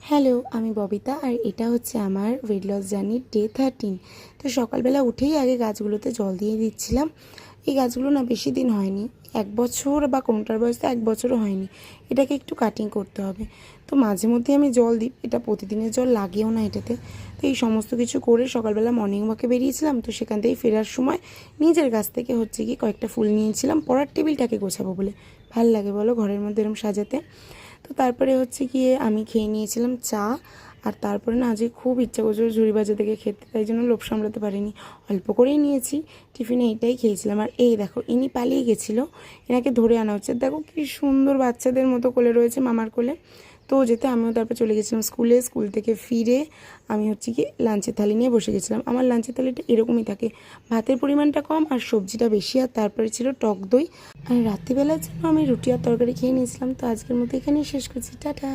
Hello, আমি ববিতা আর এটা হচ্ছে আমার ওয়েট লস জার্নির ডে 13। তো সকালবেলা উঠেই আগে গাছগুলোতে জল দিয়ে দিচ্ছিলাম। এই গাছগুলো না বেশি দিন হয়নি, 1 বছর বা কোনোটার বয়স তো 1 বছরও হয়নি। এটাকে একটু কাটিং করতে হবে। তো মাঝে মধ্যে আমি জল দিই, এটা প্রতিদিনের জল লাগেও না এটাতে। তো এই সমস্ত কিছু করে সকালবেলা মর্নিং ওয়াকে বেরিয়েছিলাম। তো সেখান থেকে ফেরার সময় নিজের কাছ থেকে হচ্ছে কি কয়েকটা ফুল নিয়েছিলাম পড়ার টেবিলটাকে গোছাবো বলে। ভাল লাগে বলো ঘরের মধ্যে এরকম সাজাতে। তো তারপরে হচ্ছে গিয়ে আমি খেয়ে নিয়েছিলাম চা। আর তারপরে না আজকে খুব ইচ্ছা করছিল ঝুড়ি ভাজা থেকে খেতে, তাই জন্য লোভ সামলাতে পারিনি, অল্প করেই নিয়েছি। টিফিনে এইটাই খেয়েছিলাম। আর এই দেখো ইনি পালিয়ে গেছিলো, এনাকে ধরে আনা হচ্ছে। দেখো কি সুন্দর বাচ্চাদের মতো কোলে রয়েছে, মামার কোলে। তো যেতে আমিও তারপর চলে গেছিলাম স্কুলে। স্কুল থেকে ফিরে আমি হচ্ছে কি লাঞ্চের থালি নিয়ে বসে গেছিলাম। আমার লাঞ্চের থালিটা এরকমই থাকে, ভাতের পরিমাণটা কম আর সবজিটা বেশি। আর তারপরে ছিল টক দই। আর রাত্রিবেলার জন্য আমি রুটি আর তরকারি খেয়ে নিয়েছিলাম। তো আজকের মতো এখানেই শেষ করছি, টাটা।